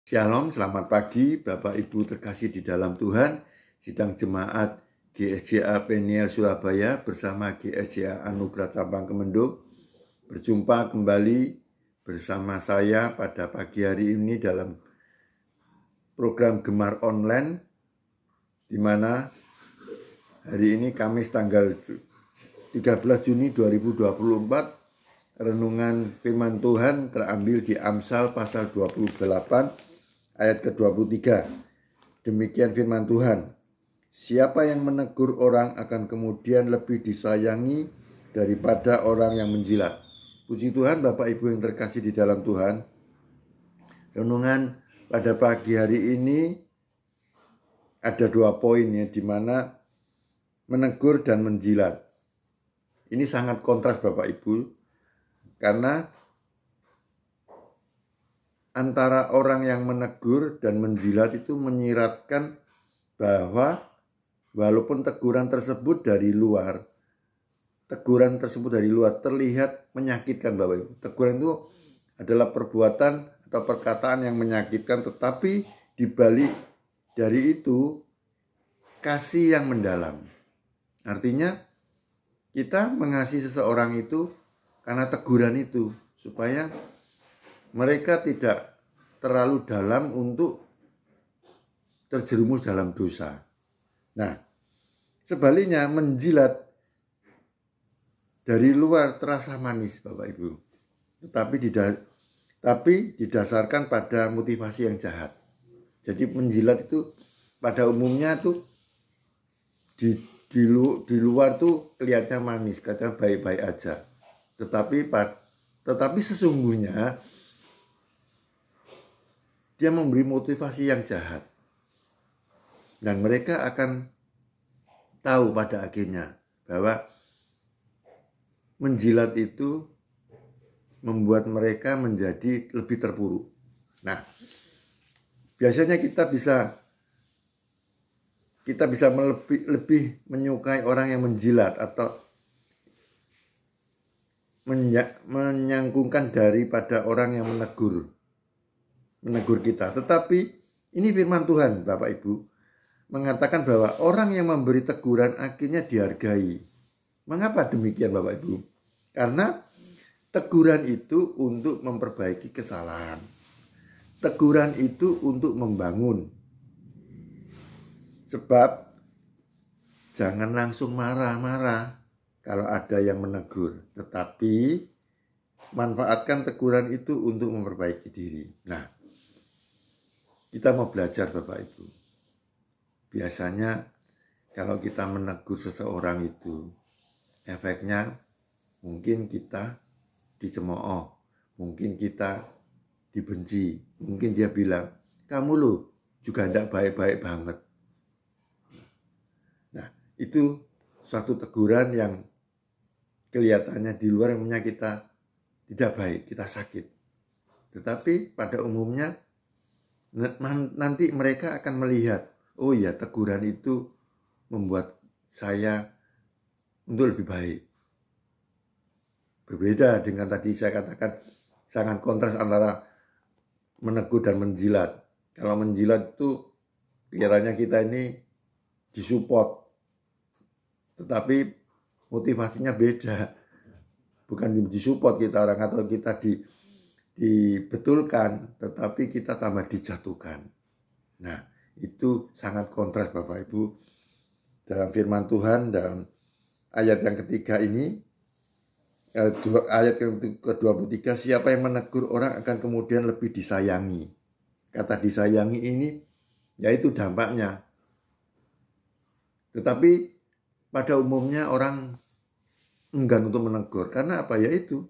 Shalom, selamat pagi Bapak Ibu terkasih di dalam Tuhan. Sidang Jemaat GSJA Peniel Surabaya bersama GSJA Anugerah Cabang Kemendo berjumpa kembali bersama saya pada pagi hari ini dalam program Gemar Online, di mana hari ini Kamis tanggal 13 Juni 2024. Renungan firman Tuhan terambil di Amsal pasal 28 ayat ke-23. Demikian firman Tuhan. Siapa yang menegur orang akan kemudian lebih disayangi daripada orang yang menjilat. Puji Tuhan Bapak Ibu yang terkasih di dalam Tuhan. Renungan pada pagi hari ini ada 2 poin ya, di mana menegur dan menjilat. Ini sangat kontras Bapak Ibu. Karena antara orang yang menegur dan menjilat itu menyiratkan bahwa walaupun teguran tersebut dari luar terlihat menyakitkan Bapak Ibu. Teguran itu adalah perbuatan atau perkataan yang menyakitkan, tetapi di balik dari itu kasih yang mendalam. Artinya kita mengasihi seseorang itu karena teguran itu, supaya mereka tidak terlalu dalam untuk terjerumus dalam dosa. Nah, sebaliknya menjilat dari luar terasa manis Bapak Ibu, tapi didasarkan pada motivasi yang jahat. Jadi menjilat itu pada umumnya tuh di luar tuh kelihatannya manis, katanya baik-baik aja. Tetapi sesungguhnya dia memberi motivasi yang jahat. Dan mereka akan tahu pada akhirnya bahwa menjilat itu membuat mereka menjadi lebih terpuruk. Nah, biasanya kita bisa lebih menyukai orang yang menjilat atau menyangkungkan daripada orang yang menegur kita. Tetapi ini firman Tuhan Bapak Ibu mengatakan bahwa orang yang memberi teguran akhirnya dihargai. Mengapa demikian Bapak Ibu? Karena teguran itu untuk memperbaiki kesalahan. Teguran itu untuk membangun. Sebab jangan langsung marah-marah kalau ada yang menegur, tetapi manfaatkan teguran itu untuk memperbaiki diri. Nah, kita mau belajar Bapak Ibu. Biasanya kalau kita menegur seseorang itu, efeknya mungkin kita dicemooh, mungkin kita dibenci, mungkin dia bilang, kamu loh juga tidak baik-baik banget. Nah, itu suatu teguran yang kelihatannya di luar yang kita tidak baik, kita sakit. Tetapi pada umumnya nanti mereka akan melihat, oh ya, teguran itu membuat saya untuk lebih baik. Berbeda dengan tadi saya katakan sangat kontras antara menegur dan menjilat. Kalau menjilat itu kelihatannya kita ini disupport, tetapi motivasinya beda. Bukan disupport kita orang atau kita dibetulkan, tetapi kita tambah dijatuhkan. Nah, itu sangat kontras Bapak Ibu. Dalam firman Tuhan dalam ayat yang ketiga ini, ayat ke-23, siapa yang menegur orang akan kemudian lebih disayangi. Kata disayangi ini yaitu dampaknya. Tetapi pada umumnya orang enggan untuk menegur. Karena apa? Yaitu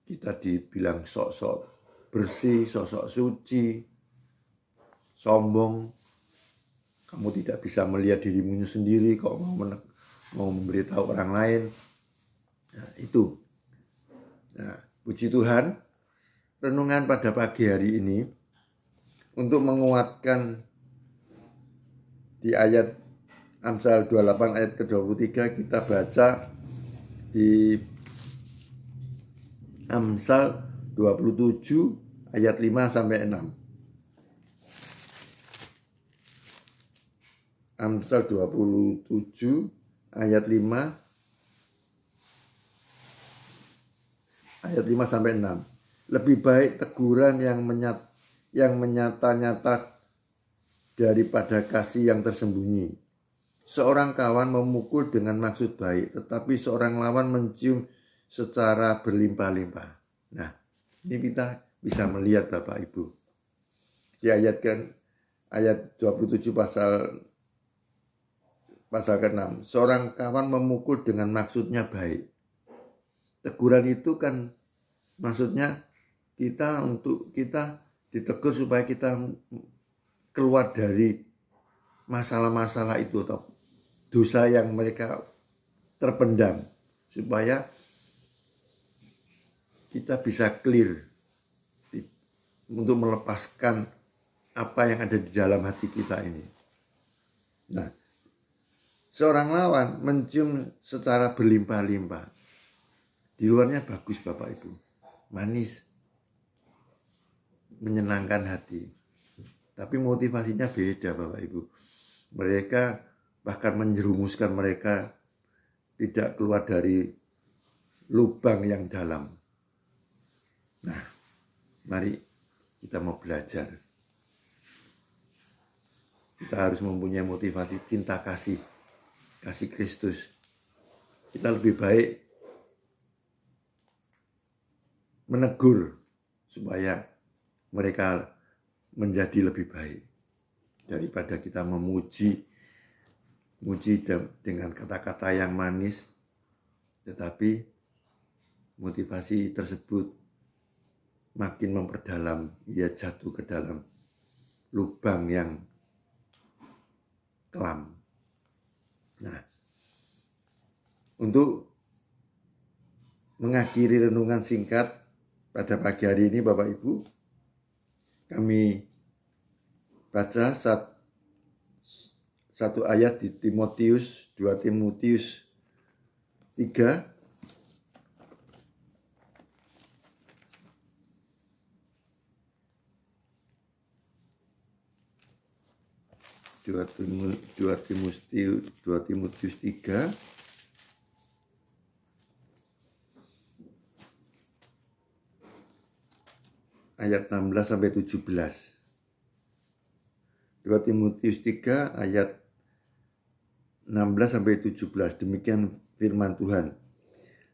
kita dibilang sok-sok bersih, sok-sok suci, sombong. Kamu tidak bisa melihat dirimu sendiri kok mau memberitahu orang lain. Nah, itu. Nah, puji Tuhan, renungan pada pagi hari ini untuk menguatkan di ayat Amsal 28 ayat ke-23, kita baca di Amsal 27 ayat 5 sampai 6. Amsal 27 ayat 5 sampai 6. Lebih baik teguran yang menyata-nyata daripada kasih yang tersembunyi. Seorang kawan memukul dengan maksud baik, tetapi seorang lawan mencium secara berlimpah-limpah. Nah, ini kita bisa melihat Bapak Ibu. Di ayat 27 pasal ke-6. Seorang kawan memukul dengan maksudnya baik. Teguran itu kan maksudnya kita ditegur supaya kita keluar dari masalah-masalah itu atau dosa yang mereka terpendam, supaya kita bisa clear untuk melepaskan apa yang ada di dalam hati kita ini. Nah, seorang lawan mencium secara berlimpah-limpah. Di luarnya bagus Bapak Ibu, manis, menyenangkan hati. Tapi motivasinya beda Bapak Ibu. Mereka bahkan menjerumuskan mereka tidak keluar dari lubang yang dalam. Nah, mari kita mau belajar. Kita harus mempunyai motivasi cinta kasih Kristus. Kita lebih baik menegur supaya mereka menjadi lebih baik daripada kita memuji dengan kata-kata yang manis, tetapi motivasi tersebut makin memperdalam, ia jatuh ke dalam lubang yang kelam. Nah, untuk mengakhiri renungan singkat pada pagi hari ini Bapak Ibu, kami baca satu ayat di 2 Timotius 3 2 Timotius 3 ayat 16 sampai 17. 2 Timotius 3 ayat 16 sampai 17. Demikian firman Tuhan.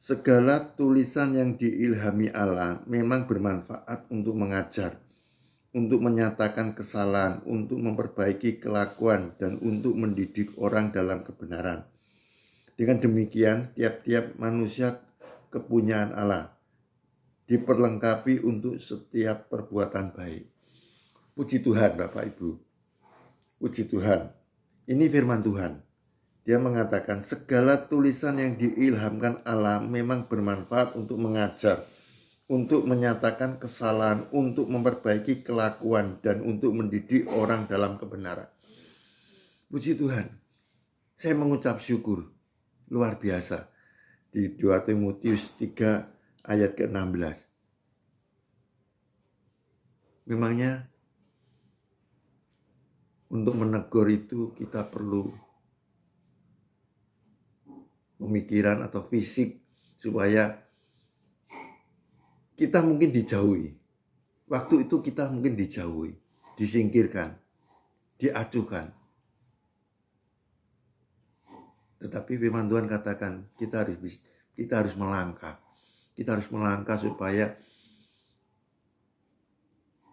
Segala tulisan yang diilhami Allah memang bermanfaat untuk mengajar, untuk menyatakan kesalahan, untuk memperbaiki kelakuan, dan untuk mendidik orang dalam kebenaran. Dengan demikian, tiap-tiap manusia kepunyaan Allah diperlengkapi untuk setiap perbuatan baik. Puji Tuhan Bapak Ibu. Puji Tuhan. Ini firman Tuhan. Dia mengatakan segala tulisan yang diilhamkan Allah memang bermanfaat untuk mengajar, untuk menyatakan kesalahan, untuk memperbaiki kelakuan, dan untuk mendidik orang dalam kebenaran. Puji Tuhan. Saya mengucap syukur luar biasa di 2 Timotius 3 ayat ke-16. Memangnya untuk menegur itu kita perlu pemikiran atau fisik supaya kita mungkin dijauhi. Waktu itu kita mungkin dijauhi, disingkirkan, diacuhkan. Tetapi firman Tuhan katakan kita harus melangkah. Kita harus melangkah supaya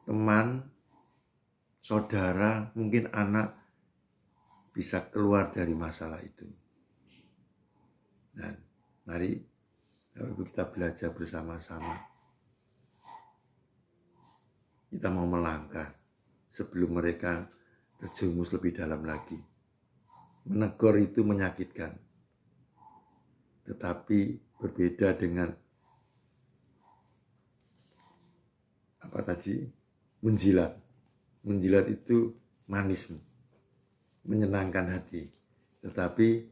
teman, saudara, mungkin anak bisa keluar dari masalah itu. Dan mari kita belajar bersama-sama. Kita mau melangkah sebelum mereka terjerumus lebih dalam lagi. Menegur itu menyakitkan. Tetapi berbeda dengan menjilat. Menjilat itu manis, menyenangkan hati. Tetapi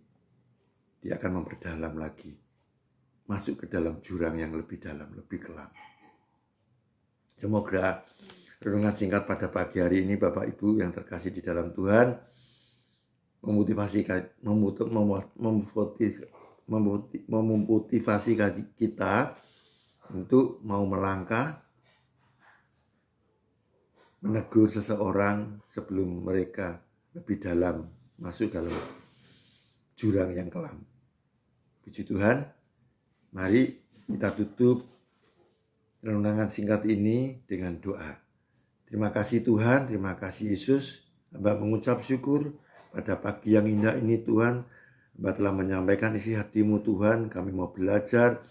dia akan memperdalam lagi. Masuk ke dalam jurang yang lebih dalam, lebih kelam. Semoga renungan singkat pada pagi hari ini Bapak Ibu yang terkasih di dalam Tuhan memotivasi kita untuk mau melangkah, menegur seseorang sebelum mereka lebih dalam masuk dalam jurang yang kelam. Puji Tuhan, mari kita tutup renungan singkat ini dengan doa. Terima kasih Tuhan, terima kasih Yesus. Hamba mengucap syukur pada pagi yang indah ini Tuhan. Hamba telah menyampaikan isi hati-Mu Tuhan. Kami mau belajar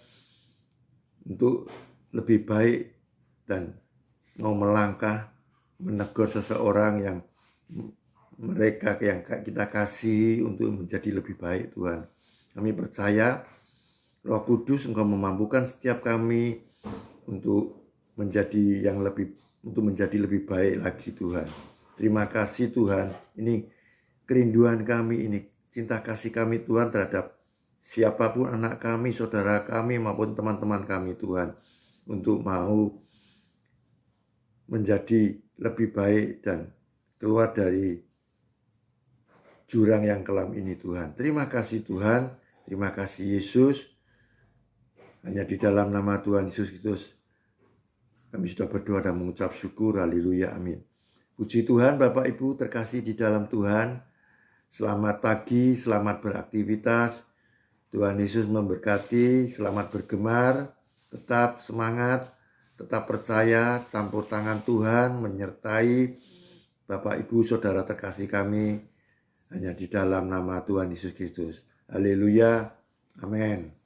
untuk lebih baik dan mau melangkah menegur seseorang yang mereka yang kita kasih untuk menjadi lebih baik Tuhan. Kami percaya Roh Kudus Engkau memampukan setiap kami untuk menjadi lebih baik lagi Tuhan. Terima kasih Tuhan. Ini kerinduan kami, ini cinta kasih kami Tuhan terhadap siapapun anak kami, saudara kami maupun teman-teman kami Tuhan. Untuk mau menjadi lebih baik dan keluar dari jurang yang kelam ini Tuhan. Terima kasih Tuhan. Terima kasih Yesus. Hanya di dalam nama Tuhan Yesus Kristus kami sudah berdoa dan mengucap syukur. Haleluya, amin. Puji Tuhan, Bapak Ibu terkasih di dalam Tuhan. Selamat pagi, selamat beraktivitas. Tuhan Yesus memberkati, selamat bergemar, tetap semangat, tetap percaya, campur tangan Tuhan menyertai Bapak Ibu Saudara terkasih kami hanya di dalam nama Tuhan Yesus Kristus. Haleluya, amin.